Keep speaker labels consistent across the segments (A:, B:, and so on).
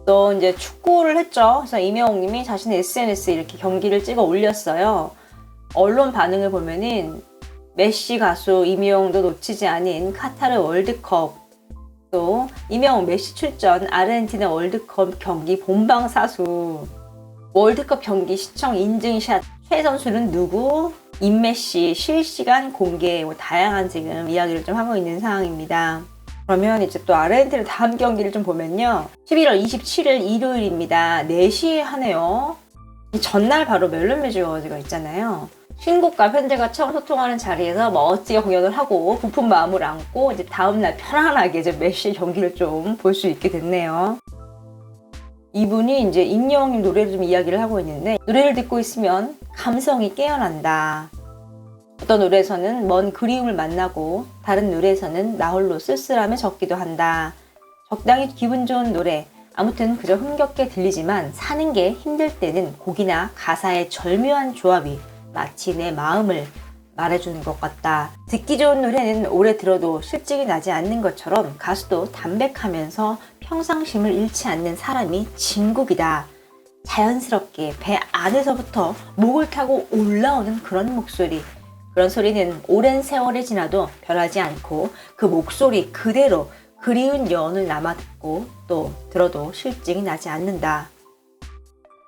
A: 또 이제 축구를 했죠. 그래서 임영웅 님이 자신의 SNS에 이렇게 경기를 찍어 올렸어요. 언론 반응을 보면은 메시 가수 임영웅도 놓치지 않은 카타르 월드컵, 또 임영웅 메시 출전 아르헨티나 월드컵 경기 본방사수, 월드컵 경기 시청 인증샷, 최선수는 누구, 임메시 실시간 공개, 다양한 지금 이야기를 좀 하고 있는 상황입니다. 그러면 이제 또 아르헨티나 다음 경기를 좀 보면요. 11월 27일 일요일입니다. 4시에 하네요. 이 전날 바로 멜론 뮤직 어워즈가 있잖아요. 신곡과 팬들과 처음 소통하는 자리에서 멋지게 공연을 하고 부푼 마음을 안고 이제 다음날 편안하게 이제 메시 경기를 좀 볼 수 있게 됐네요. 이분이 이제 임영웅님 노래를 좀 이야기를 하고 있는데, 노래를 듣고 있으면 감성이 깨어난다. 어떤 노래에서는 먼 그리움을 만나고 다른 노래에서는 나 홀로 쓸쓸함에 젖기도 한다. 적당히 기분 좋은 노래, 아무튼 그저 흥겹게 들리지만 사는 게 힘들 때는 곡이나 가사의 절묘한 조합이 마치 내 마음을 말해주는 것 같다. 듣기 좋은 노래는 오래 들어도 실증이 나지 않는 것처럼 가수도 담백하면서 평상심을 잃지 않는 사람이 진국이다. 자연스럽게 배 안에서부터 목을 타고 올라오는 그런 목소리, 그런 소리는 오랜 세월이 지나도 변하지 않고 그 목소리 그대로 그리운 여운을 남아 듣고 또 들어도 실증이 나지 않는다.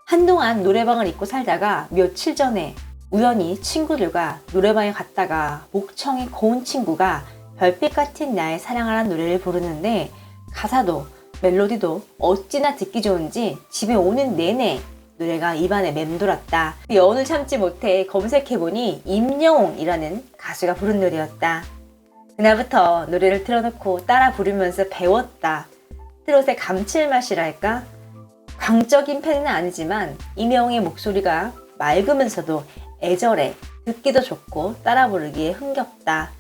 A: 한동안 노래방을 잊고 살다가 며칠 전에 우연히 친구들과 노래방에 갔다가 목청이 고운 친구가 별빛 같은 나의 사랑하라는 노래를 부르는데, 가사도 멜로디도 어찌나 듣기 좋은지 집에 오는 내내 노래가 입안에 맴돌았다. 그 여운을 참지 못해 검색해보니 임영웅이라는 가수가 부른 노래였다. 그날부터 노래를 틀어놓고 따라 부르면서 배웠다. 트롯의 감칠맛이랄까? 광적인 팬은 아니지만 임영웅의 목소리가 맑으면서도 애절해, 듣기도 좋고 따라 부르기에 흥겹다.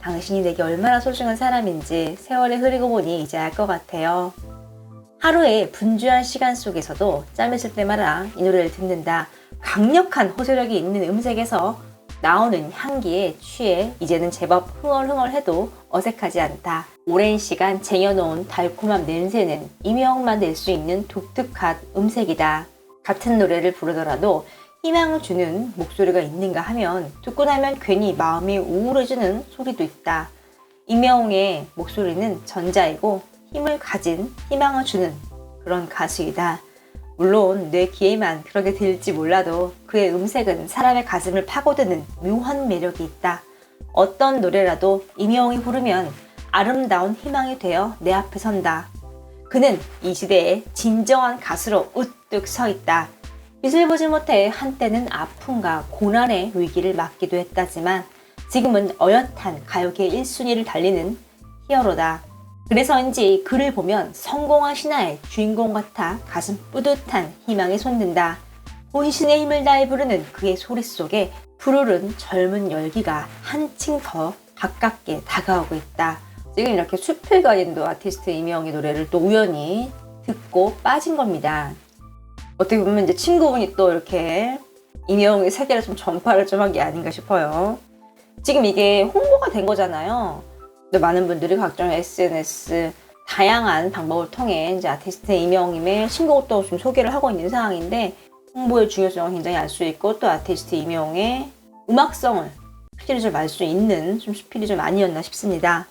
A: 당신이 내게 얼마나 소중한 사람인지 세월이 흐르고 보니 이제 알 것 같아요. 하루의 분주한 시간 속에서도 짬있을 때마다 이 노래를 듣는다. 강력한 호소력이 있는 음색에서 나오는 향기에 취해 이제는 제법 흥얼흥얼해도 어색하지 않다. 오랜 시간 쟁여놓은 달콤한 냄새는 임영웅만 낼 수 있는 독특한 음색이다. 같은 노래를 부르더라도 희망을 주는 목소리가 있는가 하면 듣고 나면 괜히 마음이 우울해지는 소리도 있다. 임영웅의 목소리는 전자이고 힘을 가진 희망을 주는 그런 가수이다. 물론 내 귀에만 그렇게 들릴지 몰라도 그의 음색은 사람의 가슴을 파고드는 묘한 매력이 있다. 어떤 노래라도 임영웅이 부르면 아름다운 희망이 되어 내 앞에 선다. 그는 이 시대의 진정한 가수로 우뚝 서 있다. 빛을 보지 못해 한때는 아픔과 고난의 위기를 맞기도 했다지만 지금은 어엿한 가요계 1순위를 달리는 히어로다. 그래서인지 그를 보면 성공한 신화의 주인공 같아 가슴 뿌듯한 희망이 솟는다. 혼신의 힘을 다해 부르는 그의 소리 속에 푸르른 젊은 열기가 한층 더 가깝게 다가오고 있다. 지금 이렇게 숲을 가린도 아티스트 임영웅의 노래를 또 우연히 듣고 빠진 겁니다. 어떻게 보면 이제 친구분이 또 이렇게 임영웅의 세계를 좀 전파를 좀 한 게 아닌가 싶어요. 지금 이게 홍보가 된 거잖아요. 많은 분들이 각종 SNS 다양한 방법을 통해 이제 아티스트 임영웅님의 신곡을 또 좀 소개를 하고 있는 상황인데, 홍보의 중요성을 굉장히 알 수 있고 또 아티스트 임영웅의 음악성을 스킬을 좀 알 수 있는 좀 스킬이 좀 아니었나 싶습니다.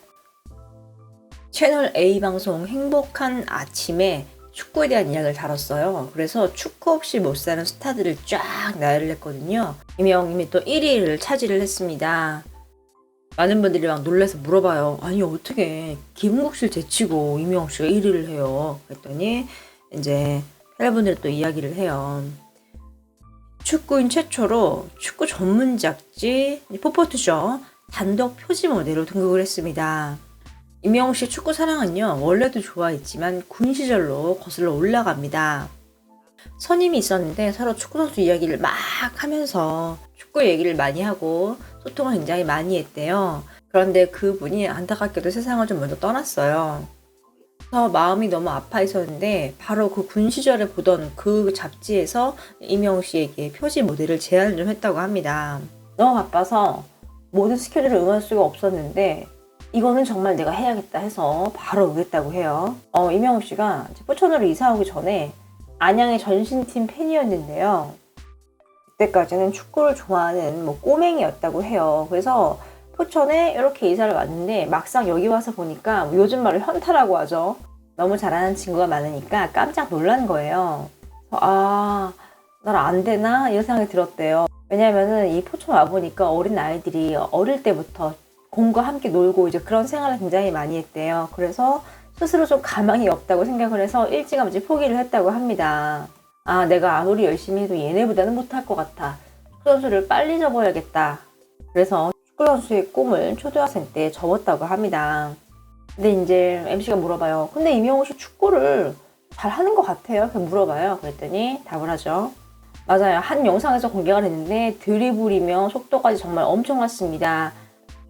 A: 채널 A 방송 행복한 아침에 축구에 대한 이야기를 다뤘어요. 그래서 축구 없이 못 사는 스타들을 쫙 나열을 했거든요. 임영웅님이 또 1위를 차지를 했습니다. 많은 분들이 막 놀라서 물어봐요. 아니 어떻게 김은국 씨를 제치고 임영웅 씨가 1위를 해요? 그랬더니 이제 팬분들이 또 이야기를 해요. 축구인 최초로 축구 전문 잡지 포포투쇼 단독 표지 모델로 등극을 했습니다. 임영웅 씨의 축구 사랑은요, 원래도 좋아했지만 군 시절로 거슬러 올라갑니다. 선임이 있었는데 서로 축구선수 이야기를 막 하면서 축구 얘기를 많이 하고 소통을 굉장히 많이 했대요. 그런데 그분이 안타깝게도 세상을 좀 먼저 떠났어요. 그래서 마음이 너무 아파 있었는데 바로 그 군 시절에 보던 그 잡지에서 임영웅 씨에게 표지 모델을 제안을 좀 했다고 합니다. 너무 바빠서 모든 스케줄을 응할 수가 없었는데 이거는 정말 내가 해야겠다 해서 바로 오겠다고 해요. 이명웅 씨가 포천으로 이사 오기 전에 안양의 전신팀 팬이었는데요. 그때까지는 축구를 좋아하는 꼬맹이였다고 해요. 그래서 포천에 이렇게 이사를 왔는데 막상 여기 와서 보니까 요즘 말로 현타라고 하죠. 너무 잘하는 친구가 많으니까 깜짝 놀란 거예요. 나랑 안 되나? 이런 생각이 들었대요. 왜냐면은 이 포천 와보니까 어린 아이들이 어릴 때부터 공과 함께 놀고 이제 그런 생활을 굉장히 많이 했대요. 그래서 스스로 좀 가망이 없다고 생각을 해서 일찌감치 포기를 했다고 합니다. 내가 아무리 열심히 해도 얘네보다는 못할 것 같아. 축구 선수를 빨리 접어야겠다. 그래서 축구 선수의 꿈을 초등학생 때 접었다고 합니다. 근데 이제 MC가 물어봐요. 근데 이명웅 씨 축구를 잘 하는 것 같아요. 그렇게 물어봐요. 그랬더니 답을 하죠. 맞아요. 한 영상에서 공개가 됐는데 드리블이며 속도까지 정말 엄청났습니다.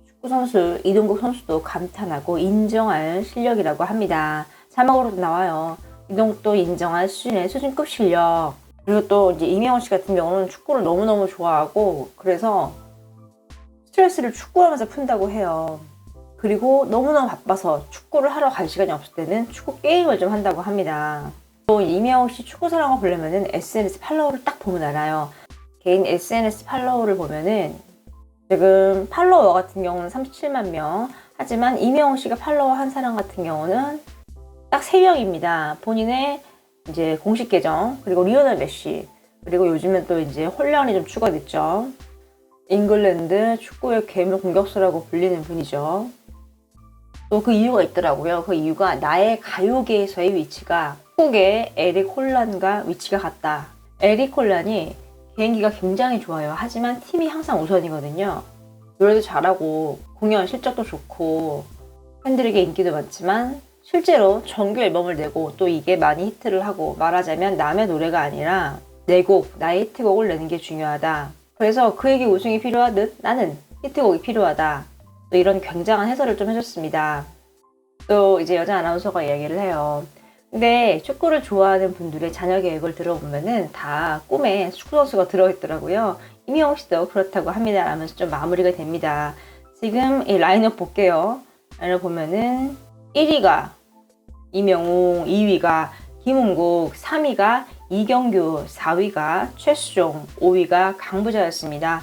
A: 축구 선수 이동국 선수도 감탄하고 인정할 실력이라고 합니다. 자막으로도 나와요. 이동국도 인정할 수준의 수준급 실력. 그리고 또 이제 이명웅 씨 같은 경우는 축구를 너무너무 좋아하고 그래서 스트레스를 축구하면서 푼다고 해요. 그리고 너무너무 바빠서 축구를 하러 갈 시간이 없을 때는 축구 게임을 좀 한다고 합니다. 또 이명웅 씨 축구 사랑을 보려면은 SNS 팔로워를 딱 보면 알아요. 개인 SNS 팔로워를 보면은 지금 팔로워 같은 경우는 37만 명. 하지만 이명웅 씨가 팔로워 한 사람 같은 경우는 딱 3명입니다. 본인의 이제 공식 계정, 그리고 리오넬 메시, 그리고 요즘엔 또 이제 홀란이 좀 추가됐죠. 잉글랜드 축구의 괴물 공격수라고 불리는 분이죠. 또 그 이유가 있더라고요. 그 이유가 나의 가요계에서의 위치가 축구계의 에릭 홀란과 위치가 같다. 에릭 홀란이 개인기가 굉장히 좋아요. 하지만 팀이 항상 우선이거든요. 노래도 잘하고 공연 실적도 좋고 팬들에게 인기도 많지만 실제로 정규 앨범을 내고 또 이게 많이 히트를 하고 말하자면 남의 노래가 아니라 내 곡, 나의 히트곡을 내는 게 중요하다. 그래서 그에게 우승이 필요하듯 나는 히트곡이 필요하다. 또 이런 굉장한 해설을 좀 해줬습니다. 또 이제 여자 아나운서가 이야기를 해요. 근데 축구를 좋아하는 분들의 자녀 계획을 들어보면은 다 꿈에 축구 선수가 들어있더라고요. 이명웅 씨도 그렇다고 합니다. 라면서 좀 마무리가 됩니다. 지금 이 라인업 볼게요. 라인업 보면은 1위가 이명웅, 2위가 김은국, 3위가 이경규, 4위가 최수종, 5위가 강부자였습니다.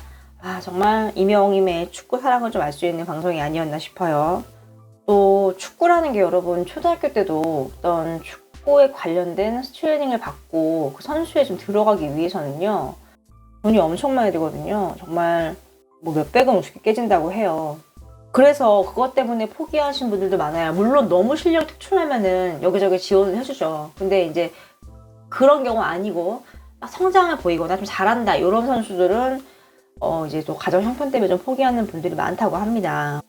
A: 정말 이명웅님의 축구 사랑을 좀 알 수 있는 방송이 아니었나 싶어요. 또 축구라는 게 여러분 초등학교 때도 어떤 축구에 관련된 트레이닝을 받고 그 선수에 좀 들어가기 위해서는요 돈이 엄청 많이 들거든요. 정말 몇백은 우습게 깨진다고 해요. 그래서 그것 때문에 포기하신 분들도 많아요. 물론 너무 실력이 특출나면은 여기저기 지원을 해주죠. 근데 이제 그런 경우 아니고 성장을 보이거나 좀 잘한다 이런 선수들은 이제 또 가정 형편 때문에 좀 포기하는 분들이 많다고 합니다.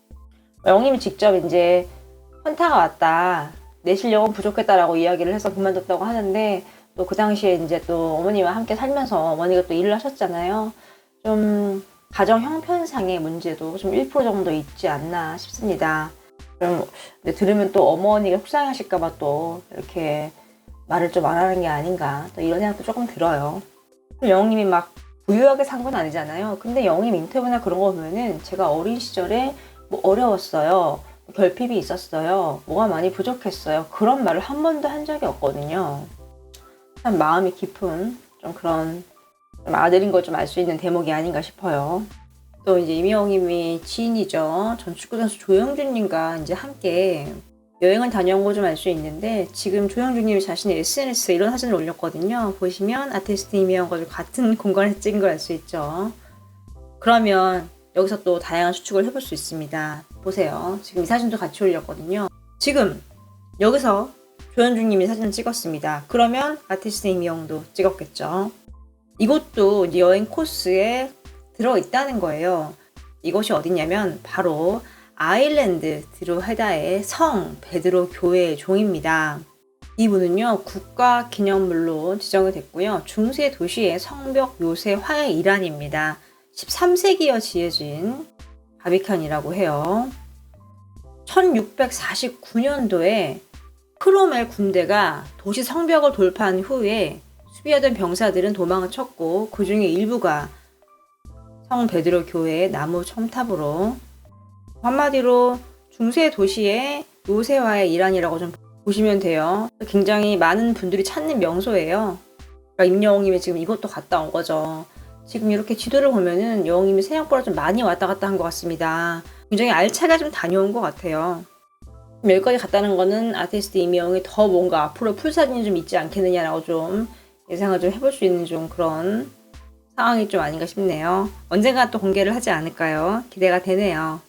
A: 영님이 직접 이제 현타가 왔다. 내 실력은 부족했다라고 이야기를 해서 그만뒀다고 하는데 또 그 당시에 이제 또 어머니와 함께 살면서 어머니가 또 일을 하셨잖아요. 좀 가정 형편상의 문제도 좀 1% 정도 있지 않나 싶습니다. 그럼 들으면 또 어머니가 속상하실까봐 또 이렇게 말을 좀 안 하는 게 아닌가 또 이런 생각도 조금 들어요. 영웅님이 막 부유하게 산 건 아니잖아요. 근데 영웅님 인터뷰나 그런 거 보면은 제가 어린 시절에 어려웠어요. 결핍이 있었어요. 뭐가 많이 부족했어요. 그런 말을 한 번도 한 적이 없거든요. 참 마음이 깊은 좀 그런 좀 아들인 걸 좀 알 수 있는 대목이 아닌가 싶어요. 또 이제 이명웅님이 지인이죠. 전 축구선수 조영준님과 이제 함께 여행을 다녀온 거 좀 알 수 있는데 지금 조영준님이 자신의 SNS에 이런 사진을 올렸거든요. 보시면 아티스트 이명웅과 같은 공간에서 찍은 걸 알 수 있죠. 그러면 여기서 또 다양한 추측을 해볼 수 있습니다. 보세요. 지금 이 사진도 같이 올렸거든요. 지금 여기서 조현주님이 사진을 찍었습니다. 그러면 아티스트 이명웅도 찍었겠죠. 이것도 이제 여행 코스에 들어있다는 거예요. 이것이 어디냐면 바로 아일랜드 드로헤다의 성 베드로 교회의 종입니다. 이분은요 국가 기념물로 지정이 됐고요. 중세 도시의 성벽 요새 화의 일환입니다. 13세기에 지어진 바비칸이라고 해요. 1649년도에 크롬웰 군대가 도시 성벽을 돌파한 후에 수비하던 병사들은 도망을 쳤고 그 중에 일부가 성 베드로 교회의 나무 첨탑으로 한마디로 중세 도시의 요새화의 일환이라고 좀 보시면 돼요. 굉장히 많은 분들이 찾는 명소예요. 그러니까 임영웅님이 지금 이것도 갔다 온 거죠. 지금 이렇게 지도를 보면은 영웅님이 생각보다 좀 많이 왔다 갔다 한 것 같습니다. 굉장히 알차게 좀 다녀온 것 같아요. 여기까지 갔다는 거는 아티스트 임영웅이 더 뭔가 앞으로 풀사진이 좀 있지 않겠느냐라고 좀 예상을 좀 해볼 수 있는 좀 그런 상황이 좀 아닌가 싶네요. 언젠가 또 공개를 하지 않을까요? 기대가 되네요.